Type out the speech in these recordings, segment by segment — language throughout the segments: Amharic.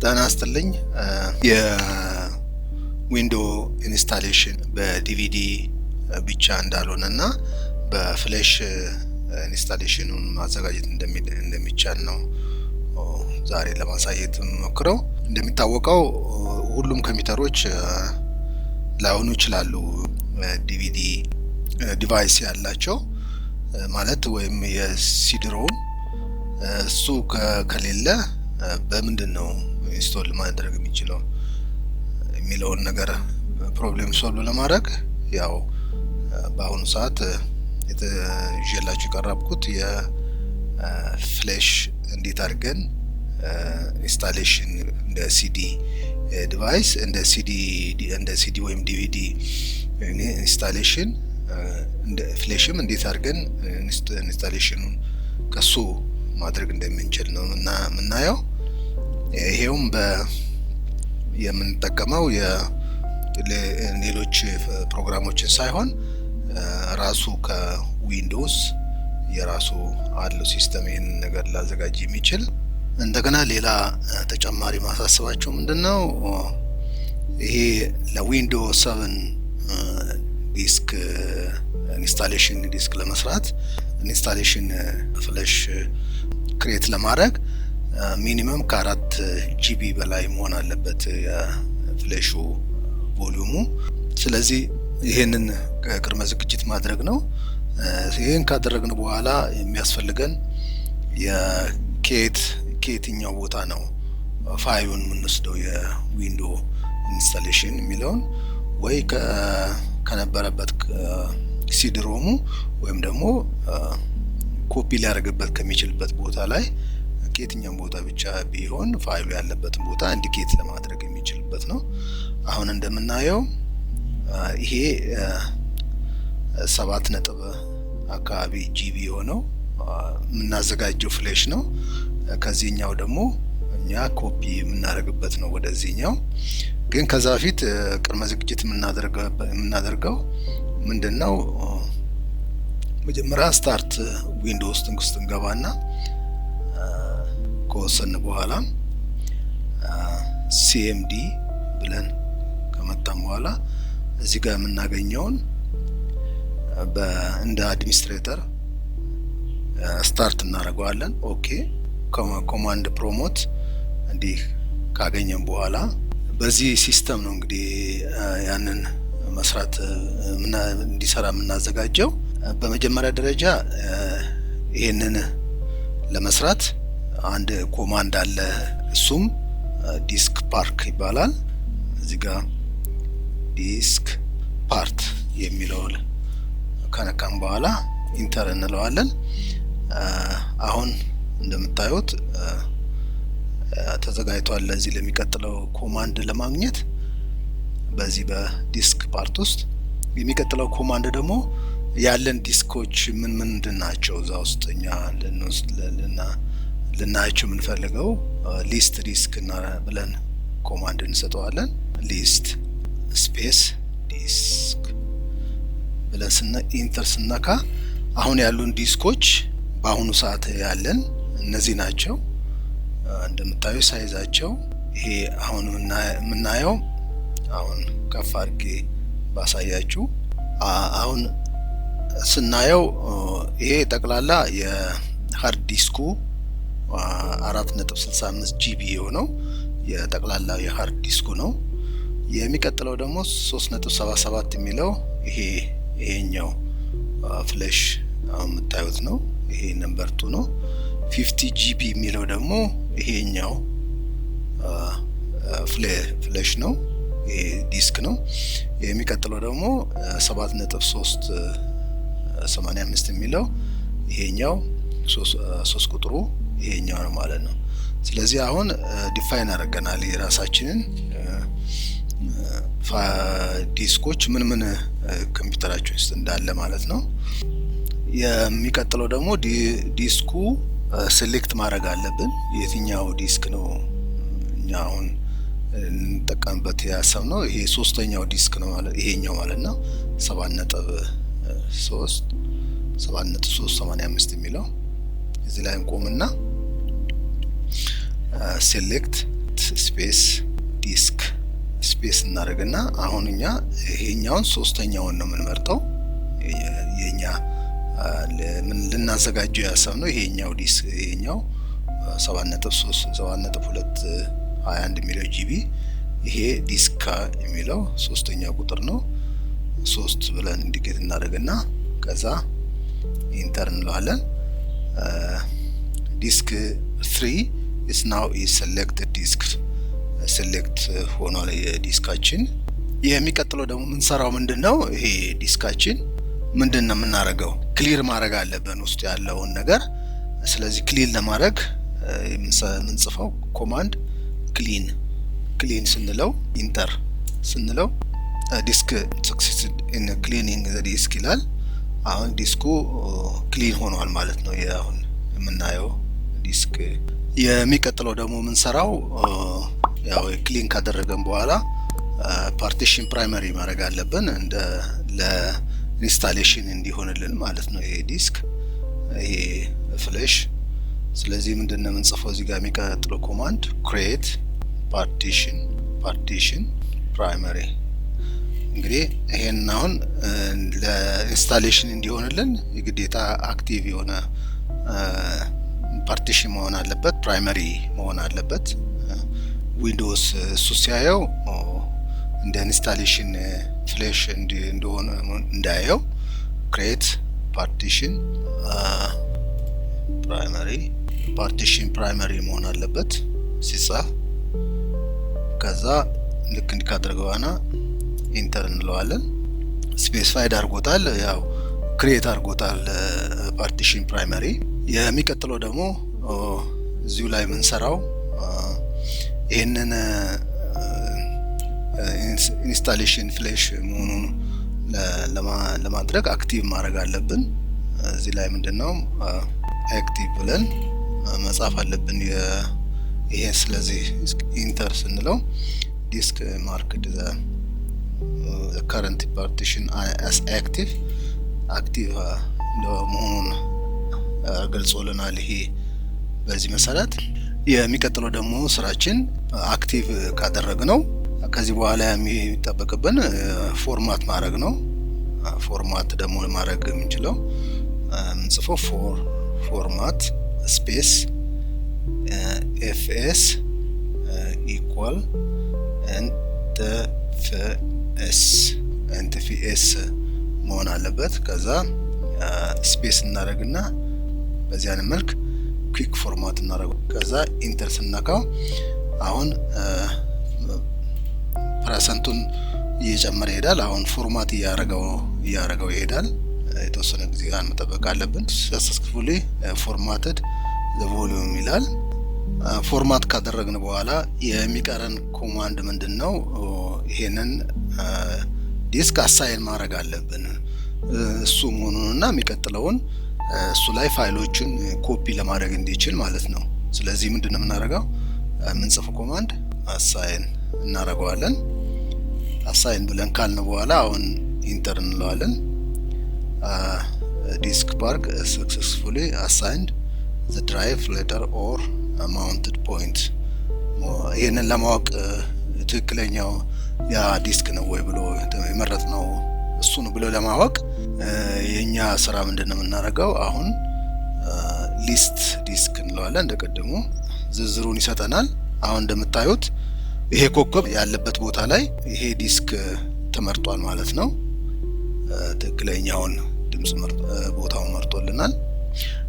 ጤና ይስጥልኝ። የዊንዶ ኢንስታሌሽን በዲቪዲ ብቻ እንዳልሆነና በፍሌሽ ኢንስታሌሽኑን ማዘጋጀት እንደሚቻል ነው ዛሬ ለማሳየት ሞክረው። እንደሚታወቀው ሁሉም ኮምፒውተሮች ላይሆኑ ይችላሉ ዲቪዲ ዲቫይስ ያላቸው ማለት ወይም የሲዲ-ሮም እሱ ከሌለ በምንድነው ኢንስቶል ማድረግ የሚችለው የሚለውን ነገር ፕሮብሌም ሶልቭ ለማድረግ ያው በአሁኑ ሰዓት ይዤላችሁ የቀረብኩት የፍሌሽ እንዴት አድርገን ኢንስታሌሽን እንደ ሲዲ ዲቫይስ እንደ ሲዲ ወይም ዲቪዲ ኢንስታሌሽን እንደ ፍሌሽም እንዴት አድርገን ኢንስታሌሽኑን ከሱ ማድረግ እንደምንችል ነው የምናየው። ይሄውም የምንጠቀመው የሌሎች ፕሮግራሞችን ሳይሆን ራሱ ከዊንዶውስ የራሱ አለው ሲስተም ይሄን ነገር ላዘጋጅ የሚችል። እንደገና ሌላ ተጨማሪ ማሳሰባቸው ምንድነው ይሄ ለዊንዶውስ 7 ዲስክ ኢንስታሌሽን ዲስክ ለመስራት ኢንስታሌሽን ፍሌሽ ክሬት ለማድረግ ሚኒመም ከ4 ጂቢ በላይ መሆን አለበት የፍሌሹ ቮሊዩሙ። ስለዚህ ይሄንን ቅድመ ዝግጅት ማድረግ ነው። ይሄን ካደረግን በኋላ የሚያስፈልገን ከየትኛው ቦታ ነው ፋይሉን የምንወስደው የዊንዶ ኢንስታሌሽን የሚለውን ወይ ከነበረበት ሲዲ-ሮሙ ወይም ደግሞ ኮፒ ሊያደርግበት ከሚችልበት ቦታ ላይ ከየትኛው ቦታ ብቻ ቢሆን ፋይሉ ያለበትን ቦታ ኢንዲኬት ለማድረግ የሚችልበት ነው። አሁን እንደምናየው ይሄ 7 ነጥብ አካባቢ ጂቢ የሆነው የምናዘጋጀው ፍሌሽ ነው። ከዚህኛው ደግሞ እኛ ኮፒ የምናደርግበት ነው ወደዚህኛው። ግን ከዛ በፊት ቅድመ ዝግጅት የምናደርገው ምንድነው መጀመሪያ ስታርት ዊንዶውስ ውስጥ እንገባና ከወሰን በኋላ CMD ብለን ከመጣን በኋላ እዚህ ጋር የምናገኘውን እንደ አድሚኒስትሬተር ስታርት እናደርገዋለን። ኦኬ ኮማንድ ፕሮሞት እንዲህ ካገኘን በኋላ በዚህ ሲስተም ነው እንግዲህ ያንን መስራት እንዲሰራ የምናዘጋጀው። በመጀመሪያ ደረጃ ይሄንን ለመስራት አንድ ኮማንድ አለ። እሱም ዲስክ ፓርክ ይባላል። እዚህ ጋር ዲስክ ፓርት የሚለው ከነካም በኋላ ኢንተር እንለዋለን። አሁን እንደምታዩት ተዘጋጅቷል። ለዚህ ለሚቀጥለው ኮማንድ ለማግኘት በዚህ በዲስክ ፓርት ውስጥ የሚቀጥለው ኮማንድ ደግሞ ያለን ዲስኮች ምንድን ናቸው እዛ ውስጥ እኛ ልናያቸው የምንፈልገው ሊስት ዲስክ ብለን ኮማንድ እንሰጠዋለን። ሊስት ስፔስ ዲስክ ብለን ኢንተር ስነካ አሁን ያሉን ዲስኮች በአሁኑ ሰዓት ያለን እነዚህ ናቸው። እንደምታዩ ሳይዛቸው ይሄ አሁን የምናየው አሁን ከፍ አድርጌ ባሳያችሁ አሁን ስናየው ይሄ ጠቅላላ የሃርድ ዲስኩ 4.65 ጂቢ የሆነው የጠቅላላ የሃርድ ዲስኩ ነው። የሚቀጥለው ደግሞ 3.77 የሚለው ይሄኛው ፍሌሽ አሁን የምታዩት ነው። ይሄ ነምበር 2 ነው። 50 ጂቢ የሚለው ደግሞ ይሄኛው ፍሌሽ ነው። ይሄ ዲስክ ነው። የሚቀጥለው ደግሞ 7.385 የሚለው ይሄኛው 3 ቁጥሩ ይሄኛው ነው ማለት ነው። ስለዚህ አሁን ዲፋይን አድርገናል የራሳችንን ዲስኮች ምን ኮምፒውተራችን ውስጥ እንዳለ ማለት ነው። የሚቀጥለው ደግሞ ዲስኩ ሴሌክት ማድረግ አለብን። የትኛው ዲስክ ነው እኛ አሁን እንጠቀምበት ያሰብነው። ይሄ ሶስተኛው ዲስክ ነው ማለት ይሄኛው ማለት ነው። 7.385 የሚለው እዚህ ላይ እንቆምና ሴሌክት ስፔስ ዲስክ ስፔስ እናደርግና አሁን እኛ ይሄኛውን ሶስተኛውን ነው የምንመርጠው። የኛ ምን ልናዘጋጀው ያሰብነው ይሄኛው ዲስክ ይሄኛው 7.221 ሚሊዮን ጂቢ ይሄ ዲስክ የሚለው ሶስተኛ ቁጥር ነው። 3 ብለን ኢንዲኬት እናደርግና ከዛ ኢንተር እንለዋለን። ዲስክ 3 is now is selected disk select ሆኗል የዲስካችን። የሚቀጥለው ደግሞ ምንሰራው ምንድነው? ይሄ ዲስካችን ምንድነው የምናደርገው? ክሊር ማድረግ አለብን ውስጥ ያለውን ነገር። ስለዚህ ክሊን ለማድረግ የምንጽፈው ኮማንድ ክሊን ስንለው ኢንተር ስንለው ዲስክ succeeded in cleaning the disk ይላል። አሁን ዲስኩ ክሊን ሆኗል ማለት ነው። አሁን የምናየው ዲስክ። የሚቀጥለው ደግሞ ምንሰራው ያው ክሊን ካደረገን በኋላ ፓርቲሽን ፕራይመሪ ማድረግ አለብን እንደ ለኢንስታሌሽን እንዲሆንልን ማለት ነው። ይሄ ዲስክ ይሄ ፍሌሽ። ስለዚህ ምንድነው የምንጽፈው እዚህ ጋር የሚቀጥለው ኮማንድ create partition primary። እንግዲህ ይሄን አሁን ለኢንስታሌሽን እንዲሆንልን የግዴታ አክቲቭ የሆነ ፓርቲሽን መሆን አለበት፣ ፕራይመሪ መሆን አለበት። ዊንዶውስ እሱ ሲያየው እንደ ኢንስታሌሽን ፍሌሽ እንደሆነ እንዳያየው create partition primary መሆን አለበት ሲጻፍ። ከዛ ልክ እንዲካደርገዋና ኢንተር እንለዋለን። ስፔሲፋይድ አድርጎታል፣ ያው ክሬት አድርጎታል ፓርቲሽን ፕራይመሪ። የሚቀጥለው ደግሞ እዚሁ ላይ የምንሰራው ይሄንን ኢንስታሌሽን ፍሌሽ መሆኑን ለማድረግ አክቲቭ ማድረግ አለብን። እዚህ ላይ ምንድነው አክቲቭ ብለን መጻፍ አለብን ይሄ። ስለዚህ ኢንተር ስንለው ዲስክ ማርክድ the current partition as active መሆኑን ገልጾልናል። ይሄ በዚህ መሰረት የሚቀጥለው ደግሞ ስራችን አክቲቭ ካደረግነው ከዚህ በኋላ የሚጠበቅብን ፎርማት ማድረግ ነው። ፎርማት ደግሞ ማድረግ የምንችለው ምንጽፈው ፎርማት ስፔስ fs equal ntfs መሆን አለበት። ከዛ ስፔስ እናደርግና በዚህ አይነት መልክ ኩዊክ ፎርማት እናደርገው። ከዛ ኢንተር ስናካው አሁን ፐርሰንቱን እየጨመረ ይሄዳል። አሁን ፎርማት እያረገው ይሄዳል። የተወሰነ ጊዜ ጋር መጠበቅ አለብን። successfully formatted the volume ይላል። ፎርማት ካደረግን በኋላ የሚቀረን ኮማንድ ምንድነው? ይሄንን ዲስክ አሳይን ማድረግ አለብን እሱ መሆኑንና የሚቀጥለውን እሱ ላይ ፋይሎችን ኮፒ ለማድረግ እንዲችል ማለት ነው። ስለዚህ ምንድነው የምናደርገው? የምንጽፈው ኮማንድ አሳይን እናደርገዋለን። አሳይን ብለን ካልን በኋላ አሁን ኢንተር እንለዋለን። ዲስክ ፓርክ successfully assigned the drive letter or mounted point። ይሄንን ለማወቅ ትክክለኛው ያ ዲስክ ነው ወይ ብሎ የመረጥነው እሱ ነው ብሎ ለማወቅ የኛ ስራ ምንድነው የምናደርገው? አሁን ሊስት ዲስክ እንለዋለን። እንደቀደሙ ዝርዝሩን ይሰጠናል። አሁን እንደምታዩት ይሄ ኮከብ ያለበት ቦታ ላይ ይሄ ዲስክ ተመርጧል ማለት ነው። ትክክለኛውን ድምጽ ቦታውን መርጦልናል።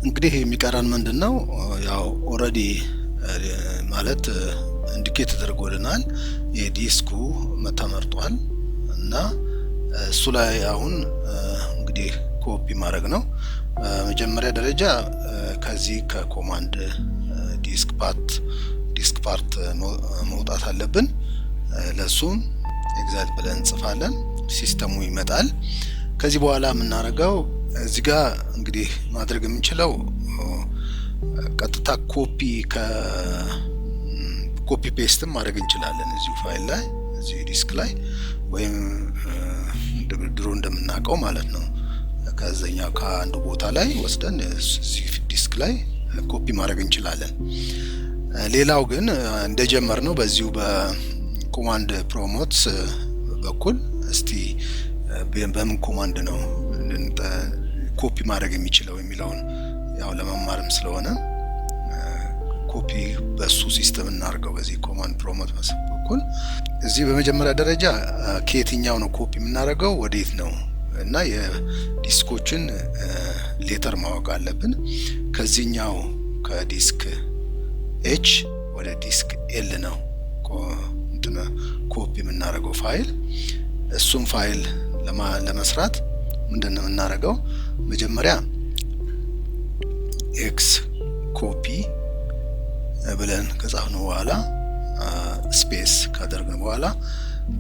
እንግዲህ የሚቀረን ምንድነው? ያው ኦሬዲ ማለት ኢንዲኬት ተደርጎልናል የዲስኩ ተመርጧል እና እሱ ላይ አሁን እንግዲህ ኮፒ ማድረግ ነው። መጀመሪያ ደረጃ ከዚህ ከኮማንድ ዲስክ ፓርት መውጣት አለብን። ለሱም ኤግዛክት ብለን እንጽፋለን። ሲስተሙ ይመጣል። ከዚህ በኋላ የምናደርገው እዚህ ጋር እንግዲህ ማድረግ የምንችለው ቀጥታ ኮፒ ፔስትም ማድረግ እንችላለን እዚሁ ፋይል ላይ እዚህ ዲስክ ላይ ወይም ድሮ እንደምናውቀው ማለት ነው። ከዛኛው ከአንዱ ቦታ ላይ ወስደን እዚህ ዲስክ ላይ ኮፒ ማድረግ እንችላለን። ሌላው ግን እንደጀመርነው በዚሁ በኮማንድ ፕሮሞትስ በኩል እስቲ በምን ኮማንድ ነው ኮፒ ማድረግ የሚችለው የሚለውን ያው ለመማርም ስለሆነ ኮፒ በሱ ሲስተም እናርገው በዚህ ኮማንድ ፕሮሞት በኩል እዚህ በመጀመሪያ ደረጃ ከየትኛው ነው ኮፒ የምናደርገው ወዴት ነው እና የዲስኮችን ሌተር ማወቅ አለብን ከዚህኛው ከዲስክ ኤች ወደ ዲስክ ኤል ነው ኮፒ የምናደርገው ፋይል እሱም ፋይል ለመስራት ምንድነው የምናደርገው መጀመሪያ ኤክስ ኮፒ ብለን ከጻፍነው በኋላ ስፔስ ካደረግን በኋላ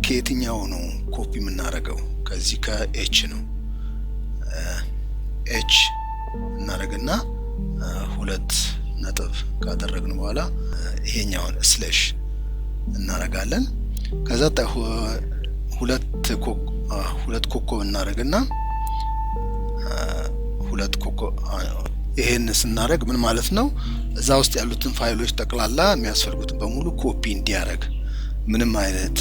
ከየትኛው ነው ኮፒ የምናደርገው ከዚህ ከኤች ነው ኤች እናደርግና ሁለት ነጥብ ካደረግን በኋላ ይሄኛውን ስሌሽ እናደርጋለን ከዛ ሁለት ኮኮብ እናደርግና ሁለት ኮኮብ ይሄን ስናደርግ ምን ማለት ነው እዛ ውስጥ ያሉትን ፋይሎች ጠቅላላ የሚያስፈልጉትን በሙሉ ኮፒ እንዲያደርግ ምንም አይነት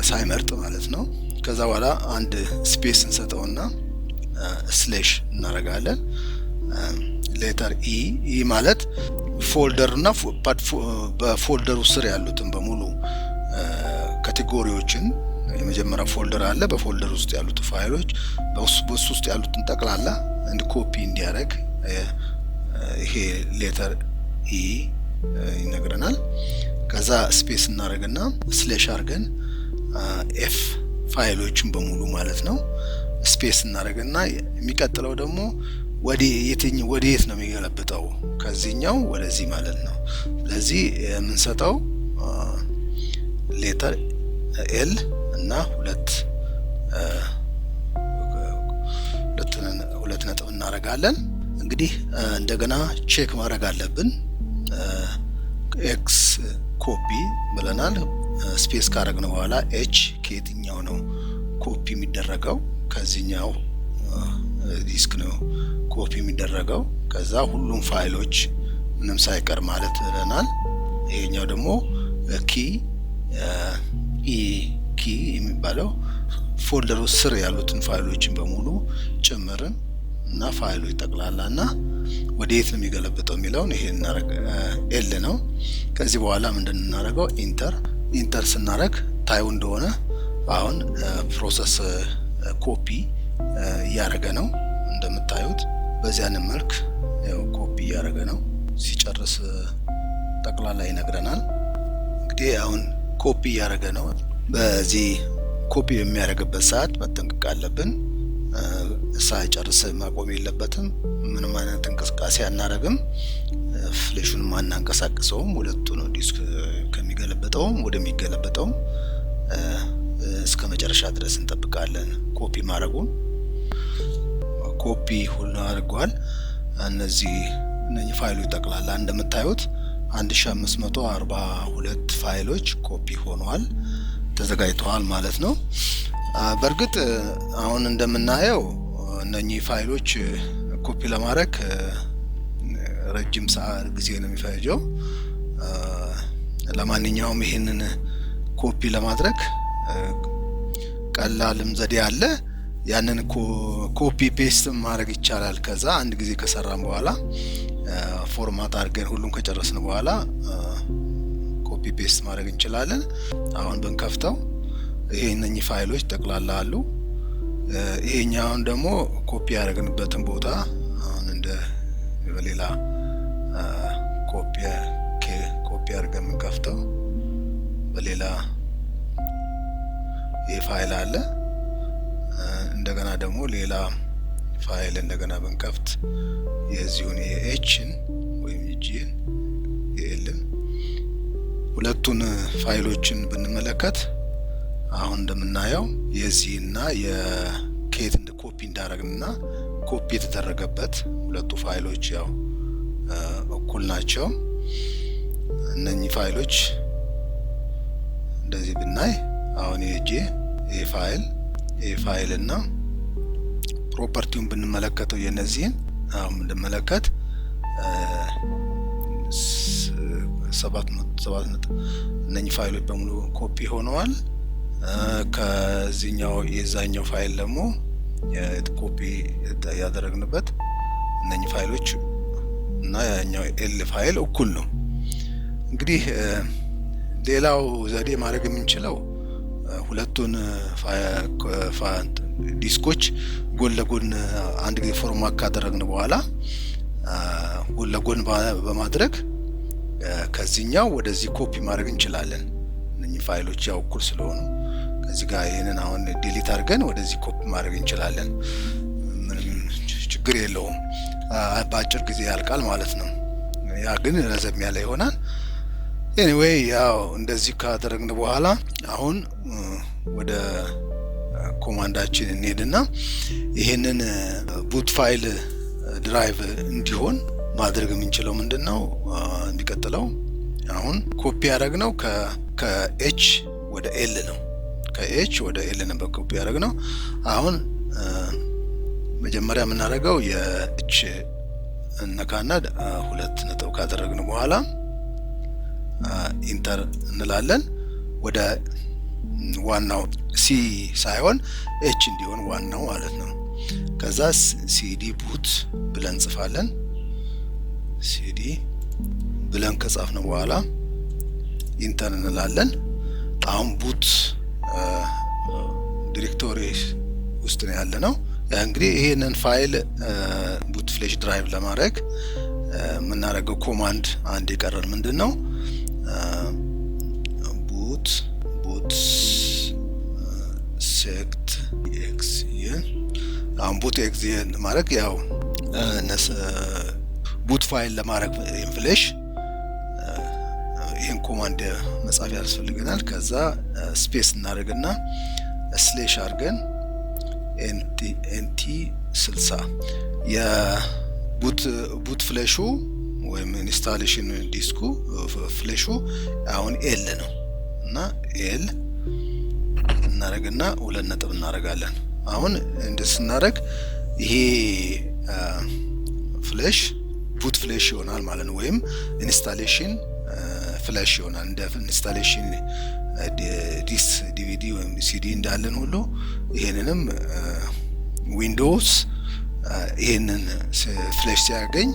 ሳይመርጥ ማለት ነው ከዛ በኋላ አንድ ስፔስ እንሰጠውና ስሌሽ እናደርጋለን ሌተር ኢ ማለት ፎልደር እና በፎልደሩ ስር ያሉትን በሙሉ ካቴጎሪዎችን የመጀመሪያ ፎልደር አለ በፎልደር ውስጥ ያሉት ፋይሎች በሱ ውስጥ ያሉትን ጠቅላላ እንደ ኮፒ እንዲያደርግ ይሄ ሌተር ኢ ይነግረናል ከዛ ስፔስ እናደርግና ስሌሽ አድርገን ኤፍ ፋይሎችን በሙሉ ማለት ነው ስፔስ እናደርግና የሚቀጥለው ደግሞ ወዴት ነው የሚገለብጠው ከዚህኛው ወደዚህ ማለት ነው ስለዚህ የምንሰጠው ሌተር ኤል እና ሁለት ነጥብ እናደርጋለን እንግዲህ እንደገና ቼክ ማድረግ አለብን ኤክስ ኮፒ ብለናል ስፔስ ካደረግን በኋላ ኤች ከየትኛው ነው ኮፒ የሚደረገው ከዚህኛው ዲስክ ነው ኮፒ የሚደረገው ከዛ ሁሉም ፋይሎች ምንም ሳይቀር ማለት ብለናል ይሄኛው ደግሞ ኪ የሚባለው ፎልደሩ ስር ያሉትን ፋይሎችን በሙሉ ጭምርን እና ፋይሎች ጠቅላላና ወዴት ነው የሚገለብጠው የሚለውን ይሄን እናረግ ኤል ነው ከዚህ በኋላ ምንድነው እናረጋው ኢንተር ስናረግ ታዩ እንደሆነ አሁን ፕሮሰስ ኮፒ እያረገ ነው እንደምታዩት በዚያን መልክ ያው ኮፒ እያረገ ነው ሲጨርስ ጠቅላላ ይነግረናል እንግዲህ አሁን ኮፒ እያረገ ነው በዚህ ኮፒ በሚያደርግበት ሰዓት መጠንቀቅ አለብን ሳይጨርስ ማቆም የለበትም ምንም አይነት እንቅስቃሴ አናረግም ፍሌሹን ማናንቀሳቅሰውም ሁለቱ ነው ዲስክ ከሚገለበጠውም ወደሚገለበጠው እስከ መጨረሻ ድረስ እንጠብቃለን ኮፒ ማድረጉን ኮፒ ሁሉ አድርጓል እነዚህ ፋይሎች ጠቅላላ እንደምታዩት 1542 ፋይሎች ኮፒ ሆነዋል ተዘጋጅተዋል ማለት ነው በርግጥ አሁን እንደምናየው እነኚህ ፋይሎች ኮፒ ለማድረግ ረጅም ሰዓት ጊዜ ነው የሚፈጀው ለማንኛውም ይሄንን ኮፒ ለማድረግ ቀላልም ዘዴ አለ ያንን ኮፒ ፔስት ማድረግ ይቻላል ከዛ አንድ ጊዜ ከሰራን በኋላ ፎርማት አድርገን ሁሉም ከጨረስን በኋላ ኮፒ ፔስት ማድረግ እንችላለን አሁን ብንከፍተው እነኚህ ፋይሎች ጠቅላላ አሉ ይሄኛውን ደግሞ ኮፒ ያደረግንበትን ቦታ አሁን እንደ በሌላ ኮፒ አድርገን የምንከፍተው በሌላ ፋይል አለ እንደገና ደግሞ ሌላ ፋይል እንደገና ብንከፍት የዚሁን የኤችን ወይም የጂን የኤልን ሁለቱን ፋይሎችን ብንመለከት አሁን እንደምናየው የዚህና የኬት እንደ ኮፒ እንዳደረግንና ኮፒ የተደረገበት ሁለቱ ፋይሎች ያው እኩል ናቸው እነኚህ ፋይሎች እንደዚህ ብናይ አሁን የፋይል እና ፕሮፐርቲውን ብንመለከተው የነዚህን አሁን እንደመለከት 7 እነኚህ ፋይሎች በሙሉ ኮፒ ሆነዋል። ከዚህኛው የዛኛው ፋይል ደግሞ ኮፒ ያደረግንበት እነኚህ ፋይሎች እና ያኛው ኤል ፋይል እኩል ነው። እንግዲህ ሌላው ዘዴ ማድረግ የምንችለው ሁለቱን ዲስኮች ጎን ለጎን አንድ ጊዜ ፎርማት ካደረግን በኋላ ጎን ለጎን በማድረግ ከዚህኛው ወደዚህ ኮፒ ማድረግ እንችላለን። እነኚህ ፋይሎች ያው እኩል ስለሆኑ ከዚህ ጋር ይሄንን አሁን ዲሊት አድርገን ወደዚህ ኮፒ ማድረግ እንችላለን። ምንም ችግር የለውም። በአጭር ጊዜ ያልቃል ማለት ነው። ያ ግን ረዘም ያለ ይሆናል። ኤኒዌይ ያው እንደዚህ ካደረግን በኋላ አሁን ወደ ኮማንዳችን እንሄድና ይሄንን ቡት ፋይል ድራይቭ እንዲሆን ማድረግ የምንችለው ምንድነው? እንዲቀጥለው አሁን ኮፒ ያደረግነው ከኤች ወደ ኤል ነው። ከኤች ወደ ኤል ነው ኮፒ ያደረግነው። አሁን መጀመሪያ የምናደርገው የኤች እነካና 2 ነጥብ ካደረግን በኋላ ኢንተር እንላለን። ወደ ዋናው ሲ ሳይሆን ኤች እንዲሆን ዋናው ማለት ነው። ከዛ ሲዲ ቡት ብለን ጽፋለን። ሲዲ ብለን ከጻፍን በኋላ ኢንተር እንላለን። አሁን ቡት ዲሬክቶሪ ውስጥ ነው ያለነው። እንግዲህ ይሄንን ፋይል ቡት ፍሌሽ ድራይቭ ለማድረግ የምናደርገው ኮማንድ አንድ የቀረን ምንድነው? ቡት ሴክት ኤክስ አሁን ቡት ኤክስ ማለት ያው ቡት ፋይል ለማድረግ ፍሌሽ ይሄን ኮማንድ መጻፍ ያስፈልገናል። ከዛ ስፔስ እናደርግና ስሌሽ አድርገን ኤንቲ 60 የቡት ፍሌሹ ወይም ኢንስታሌሽን ዲስኩ ፍሌሹ አሁን ኤል ነው እና ኤል እናደርግና 2 ነጥብ እናደርጋለን። አሁን እንደዚህ ስናደርግ ይሄ ፍሌሽ ቡት ፍሌሽ ይሆናል ማለት ነው። ወይም ኢንስታሌሽን ፍሌሽ ይሆናል። እንደ ኢንስታሌሽን ዲስ ዲቪዲ ወይም ሲዲ እንዳለን ሁሉ ይሄንንም ዊንዶውስ ይሄንን ፍሌሽ ሲያገኝ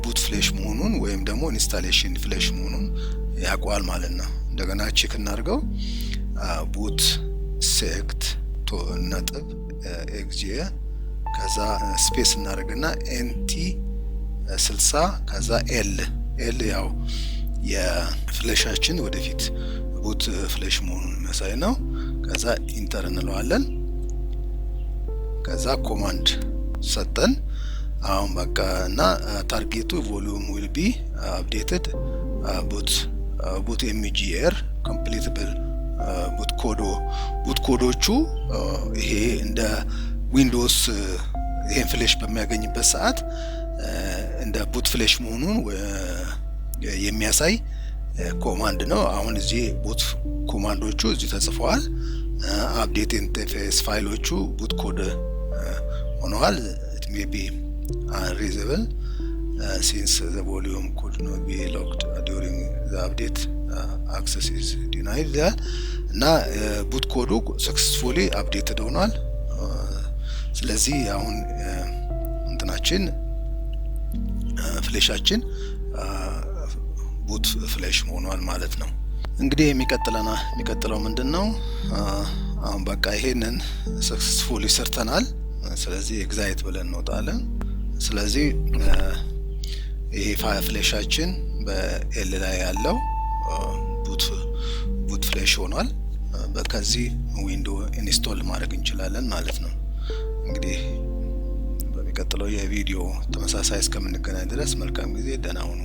ቡት ፍሌሽ መሆኑን ወይም ደግሞ ኢንስታሌሽን ፍሌሽ መሆኑን ያውቀዋል ማለት ነው። እንደገና ቼክ እናድርገው። ቡት ሴክት ነጥብ ኤክጂ ከዛ ስፔስ እናደርግና ኤንቲ 60 ከዛ ኤል ያው የፍሌሻችን ወደፊት ቡት ፍሌሽ መሆኑን የሚያሳይ ነው። ከዛ ኢንተር እንለዋለን። ከዛ ኮማንድ ሰጠን። አሁን በቃ እና ታርጌቱ ቮሉም ዊል ቢ አፕዴትድ ቡት ኤምጂአር ኮምፕሊትብል ቡት ኮዶቹ ይሄ እንደ ዊንዶውስ ይሄን ፍሌሽ በሚያገኝበት ሰዓት እንደ ቡት ፍሌሽ መሆኑን የሚያሳይ ኮማንድ ነው። አሁን እዚህ ቡት ኮማንዶቹ እዚህ ተጽፈዋል። አፕዴት ኢንተርፌስ ፋይሎቹ ቡት ኮድ ሆነዋል። it may be unreadable since the volume could not be locked during the update access is denied እና ቡት ኮዱ successfully updated ሆኗል። ስለዚህ አሁን እንትናችን ፍሌሻችን ቡት ፍሌሽ ሆኗል ማለት ነው። እንግዲህ የሚቀጥለው ምንድነው? አሁን በቃ ይሄንን ሰክሰስፉሊ ሰርተናል። ስለዚህ ኤግዛይት ብለን እንወጣለን። ስለዚህ ይሄ ፍሌሻችን በኤል ላይ ያለው ቡት ፍሌሽ ሆኗል። በከዚህ ዊንዶ ኢንስቶል ማድረግ እንችላለን ማለት ነው። እንግዲህ በሚቀጥለው የቪዲዮ ተመሳሳይ እስከምንገናኝ ድረስ መልካም ጊዜ፣ ደህና ሁኑ።